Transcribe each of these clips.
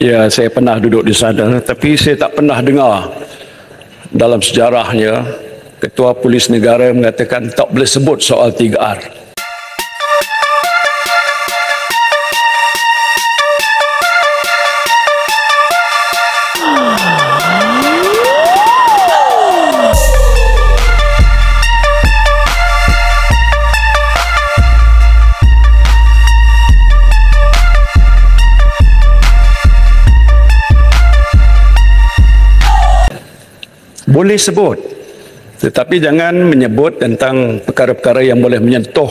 Ya, saya pernah duduk di sana, tapi saya tak pernah dengar dalam sejarahnya Ketua Polis Negara mengatakan tak boleh sebut soal 3R. Boleh sebut, tetapi jangan menyebut tentang perkara-perkara yang boleh menyentuh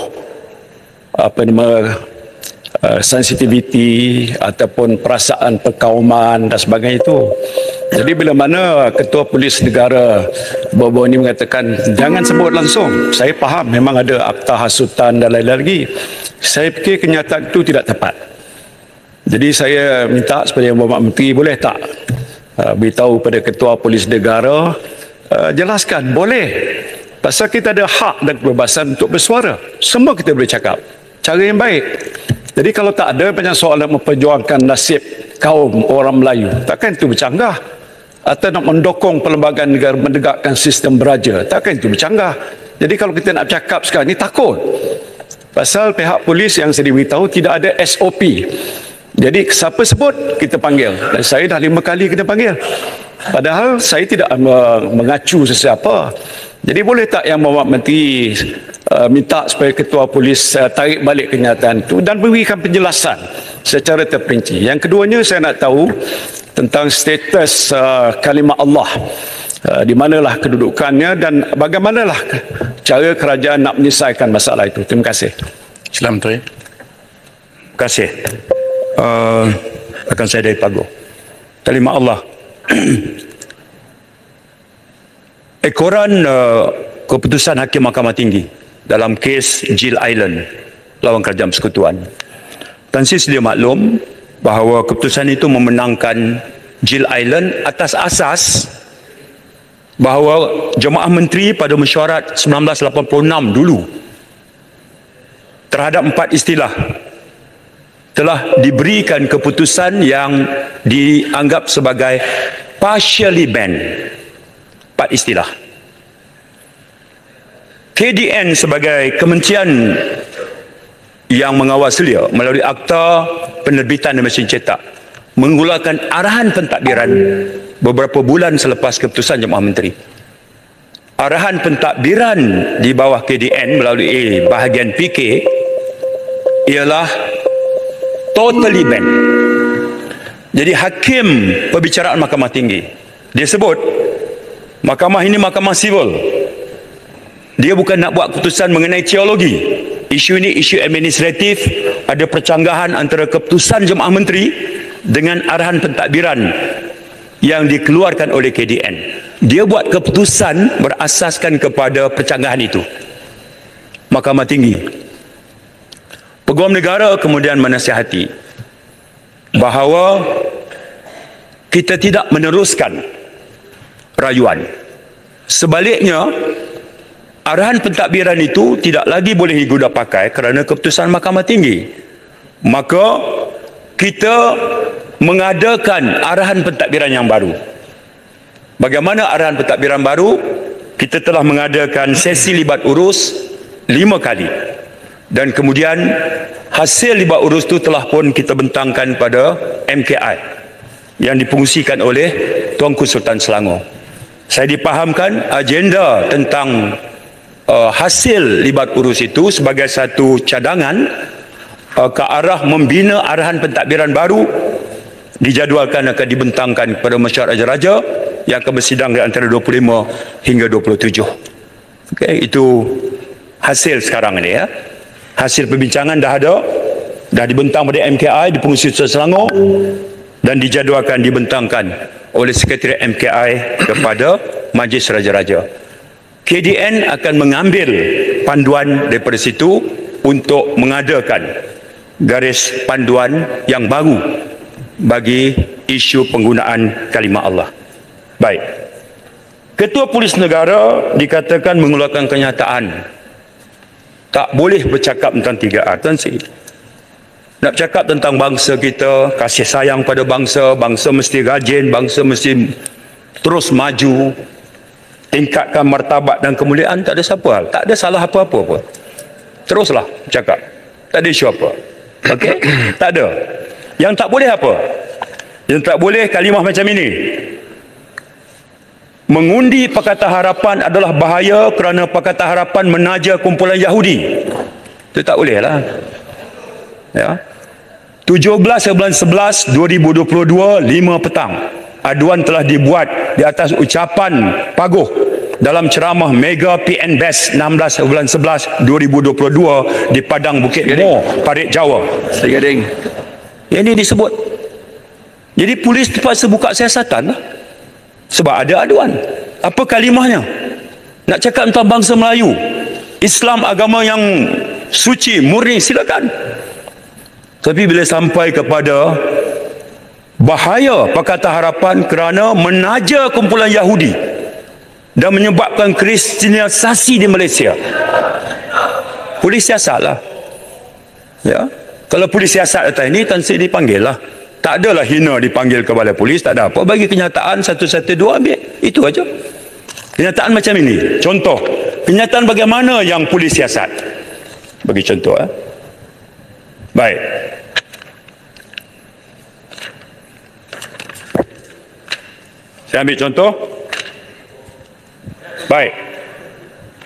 sensitiviti ataupun perasaan perkauman dan sebagainya itu. Jadi bila mana Ketua Polis Negara baru-baru ini mengatakan jangan sebut langsung, saya faham memang ada akta hasutan dan lain-lain lagi. Saya fikir kenyataan itu tidak tepat. Jadi saya minta supaya Yang Berhormat Menteri boleh tak beritahu pada Ketua Polis Negara, jelaskan boleh, pasal kita ada hak dan kebebasan untuk bersuara, semua kita boleh cakap cara yang baik. Jadi kalau tak ada banyak soalan memperjuangkan nasib kaum orang Melayu, takkan itu bercanggah? Atau nak mendokong perlembagaan negara menegakkan sistem beraja, takkan itu bercanggah? Jadi kalau kita nak cakap sekarang ni takut, pasal pihak polis yang saya diberitahu tidak ada SOP. Jadi siapa sebut kita panggil, dan saya dah 5 kali kena panggil, padahal saya tidak mengacu sesiapa. Jadi boleh tak Yang Berhormat Menteri minta supaya Ketua Polis tarik balik kenyataan itu dan berikan penjelasan secara terperinci. Yang keduanya, saya nak tahu tentang status kalimah Allah, di manalah kedudukannya dan bagaimanalah cara kerajaan nak menyelesaikan masalah itu. Terima kasih. Selamat Menteri. Terima kasih. Akan saya dari Pago. Kalimah Allah. Ekoran keputusan Hakim Mahkamah Tinggi dalam kes Jill Island lawan Kerajaan Persekutuan. Tan Sri sedia maklum bahawa keputusan itu memenangkan Jill Island atas asas bahawa Jemaah Menteri pada mesyuarat 1986 dulu terhadap 4 istilah telah diberikan keputusan yang dianggap sebagai partially banned. 4 istilah. KDN sebagai kementerian yang mengawal selia melalui Akta Penerbitan dan Mesin Cetak mengeluarkan arahan pentadbiran beberapa bulan selepas keputusan Jemaah Menteri. Arahan pentadbiran di bawah KDN melalui bahagian PK ialah totally banned. Jadi hakim perbicaraan Mahkamah Tinggi, dia sebut mahkamah ini mahkamah sivil. Dia bukan nak buat keputusan mengenai teologi. Isu ini isu administratif, ada percanggahan antara keputusan Jemaah Menteri dengan arahan pentadbiran yang dikeluarkan oleh KDN. Dia buat keputusan berasaskan kepada percanggahan itu. Mahkamah Tinggi, Peguam Negara kemudian menasihati bahawa kita tidak meneruskan rayuan. Sebaliknya, arahan pentadbiran itu tidak lagi boleh digunakan pakai kerana keputusan Mahkamah Tinggi. Maka kita mengadakan arahan pentadbiran yang baru. Bagaimana arahan pentadbiran baru? Kita telah mengadakan sesi libat urus 5 kali. Dan kemudian hasil libat urus itu telah pun kita bentangkan pada MKI yang dipungsikan oleh Tuanku Sultan Selangor. Saya dipahamkan agenda tentang hasil libat urus itu sebagai satu cadangan ke arah membina arahan pentadbiran baru, dijadualkan akan dibentangkan kepada Mesyuarat Raja-Raja yang akan bersidang di antara 25 hingga 27. Okay, itu hasil sekarang ini ya. Hasil perbincangan dah ada, dah dibentang pada MKI, dipungsi Sultan Selangor dan dijadualkan dibentangkan oleh Sekretariat MKI kepada Majlis Raja-Raja. KDN akan mengambil panduan daripada situ untuk mengadakan garis panduan yang baru bagi isu penggunaan kalimah Allah. Baik. Ketua Polis Negara dikatakan mengeluarkan kenyataan tak boleh bercakap tentang 3R. Tuan Sri, nak cakap tentang bangsa kita, kasih sayang pada bangsa, bangsa mesti rajin, bangsa mesti terus maju, tingkatkan martabat dan kemuliaan, tak ada siapa hal, tak ada salah apa-apa pun. Teruslah cakap, tak ada isu apa. Okey? Tak ada. Yang tak boleh apa? Yang tak boleh kalimah macam ini. Mengundi Pakatan Harapan adalah bahaya kerana Pakatan Harapan menaja kumpulan Yahudi. Itu tak boleh lah. Ya. 17 bulan 11 2022 5 petang. Aduan telah dibuat di atas ucapan Paguh dalam ceramah Mega PN Best 16 bulan 11 2022 di Padang Bukit Mo, Parit Jawa. Gading. Yang ini disebut. Jadi polis terpaksa buka siasatan lah. Sebab ada aduan. Apa kalimahnya? Nak cakap tentang bangsa Melayu, Islam agama yang suci, murni, silakan. Tapi bila sampai kepada bahaya Pakatan Harapan kerana menaja kumpulan Yahudi dan menyebabkan kristianisasi di Malaysia, polis siasat lah. Ya. Kalau polis siasat datang ini, Tan Sri dipanggil lah. Tak adalah hina dipanggil ke balai polis, tak ada apa. Bagi kenyataan 112 ambil. Itu aja. Kenyataan macam ini. Contoh, kenyataan bagaimana yang polis siasat. Bagi contoh. Baik. Saya ambil contoh. Baik.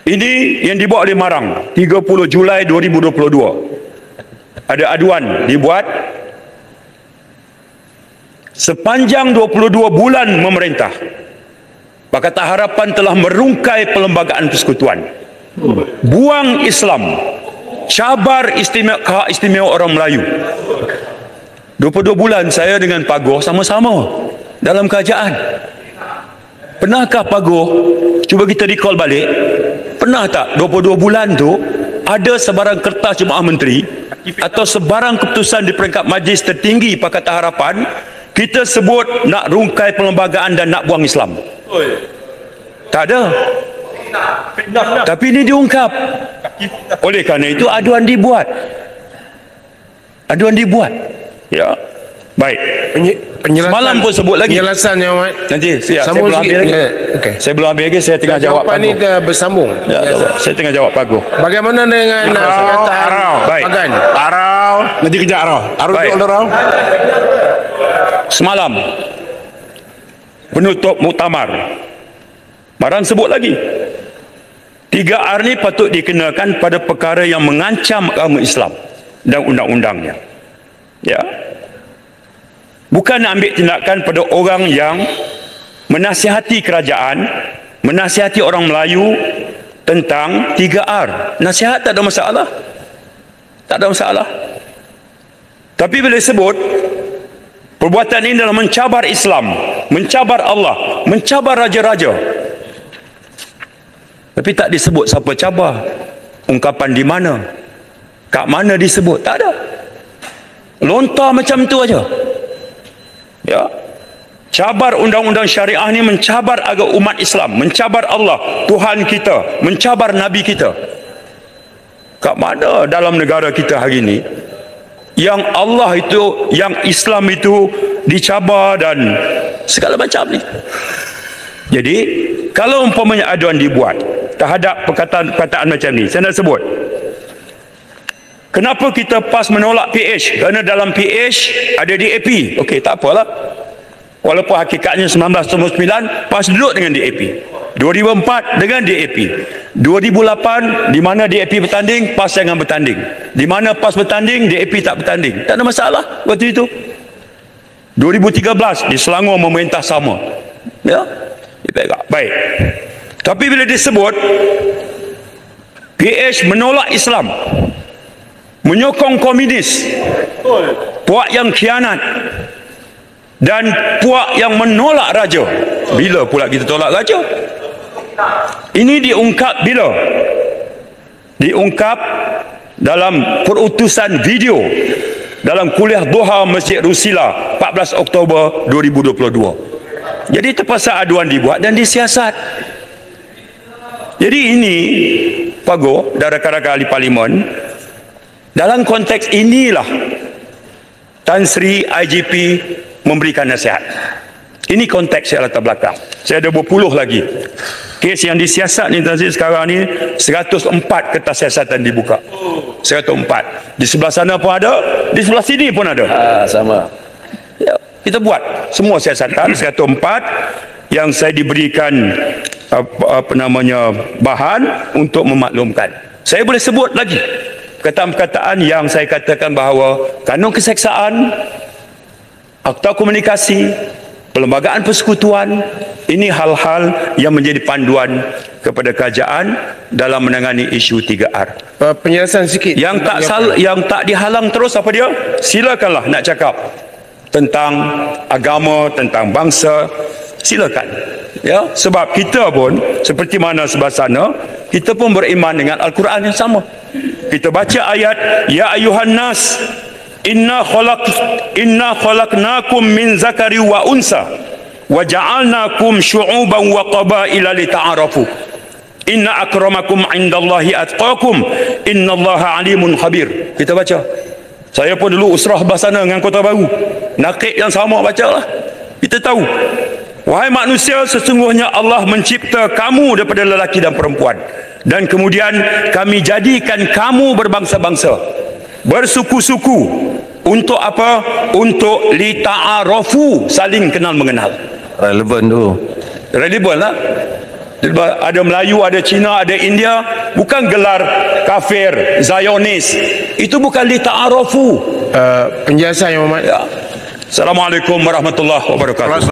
Ini yang dibuat oleh Marang. 30 Julai 2022. Ada aduan dibuat. Sepanjang 22 bulan memerintah, Pakatan Harapan telah merungkai perlembagaan persekutuan, buang Islam, cabar hak istimewa orang Melayu. 22 bulan saya dengan Paguh sama-sama dalam kerajaan. Pernahkah Paguh, cuba kita recall balik, pernah tak 22 bulan tu ada sebarang kertas jemaah menteri atau sebarang keputusan di peringkat majlis tertinggi Pakatan Harapan kita sebut nak rungkai perlembagaan dan nak buang Islam? Tak ada. Tapi ini diungkap. Oleh kerana itu aduan dibuat. Aduan dibuat. Ya. Baik. Semalam pun sebut lagi. Penjelasan yang nanti saya belum ambil lagi. Okay. Saya belum ambil lagi, saya tengah jawab Jawapan Paguh. ini dah bersambung. Ya, saya tengah jawab Paguh. Bagaimana dengan Baik. Pagan? Nanti kejap Arau. Baik. Semalam penutup muktamar Marang sebut lagi 3R ni patut dikenakan pada perkara yang mengancam agama Islam dan undang-undangnya. Ya. Bukan ambil tindakan pada orang yang menasihati kerajaan, menasihati orang Melayu tentang 3R. Nasihat tak ada masalah. Tak ada masalah. Tapi bila sebut perbuatan ini adalah mencabar Islam, mencabar Allah, mencabar raja-raja. Tapi tak disebut siapa cabar. Ungkapan di mana? Kat mana disebut? Tak ada. Lontar macam tu aja. Ya. Cabar undang-undang syariah ni mencabar agama umat Islam, mencabar Allah, Tuhan kita, mencabar Nabi kita. Kat mana dalam negara kita hari ini yang Allah itu, yang Islam itu dicabar dan segala macam ni? Jadi kalau umpamanya aduan dibuat terhadap perkataan-perkataan macam ni, saya nak sebut kenapa kita PAS menolak PH, kerana dalam PH ada DAP. Okey, tak apalah, walaupun hakikatnya 1999 PAS duduk dengan DAP, 2004 dengan DAP, 2008 di mana DAP bertanding, PAS jangan bertanding, di mana PAS bertanding, DAP tak bertanding. Tak ada masalah waktu itu. 2013 di Selangor memerintah sama. Ya, baik. Tapi bila disebut PH menolak Islam, menyokong komunis, puak yang khianat dan puak yang menolak raja, bila pula kita tolak raja? Ini diungkap bila? Diungkap dalam perutusan video dalam kuliah duha Masjid Rusila 14 Oktober 2022. Jadi terpaksa aduan dibuat dan disiasat. Jadi ini Paguh dan rakan-rakan ahli parlimen, dalam konteks inilah Tan Sri IGP memberikan nasihat. Ini konteks yang latar belakang. Saya ada berpuluh lagi. Kes yang disiasat ni Tan Sri sekarang ni 104 kertas siasatan dibuka. 104. Di sebelah sana pun ada, di sebelah sini pun ada. Sama. Ya, kita buat semua siasatan 104 yang saya diberikan bahan untuk memaklumkan. Saya boleh sebut lagi perkataan-perkataan yang saya katakan bahawa kanun keseksaan, akta komunikasi, perlembagaan persekutuan, ini hal-hal yang menjadi panduan kepada kerajaan dalam menangani isu 3R. Penjelasan sikit. Yang tak dihalang terus apa dia? Silakanlah nak cakap tentang agama, tentang bangsa, silakan. Ya, sebab kita pun seperti mana sebelah sana, kita pun beriman dengan Al-Quran yang sama. Kita baca ayat, ya ayuhan nas, inna khalaqnakum min zakari wa unsa wa ja'alnakum syu'uban wa qabaila lita'arafu. Inna akramakum indallahi atqakum, innallaha alimun khabir. Kita baca. Saya pun dulu usrah bahasana dengan Kota Baru. Nakik yang sama bacalah. Kita tahu. Wahai manusia, sesungguhnya Allah mencipta kamu daripada lelaki dan perempuan. Dan kemudian kami jadikan kamu berbangsa-bangsa, bersuku-suku. Untuk apa? Untuk lita'arafu, saling kenal mengenal. Relevan tu. Relevan lah. Ada Melayu, ada Cina, ada India. Bukan gelar kafir, Zionis. Itu bukan lita'arafu. Penjelasan yang Muhammad. Ya. Assalamualaikum warahmatullahi wabarakatuh.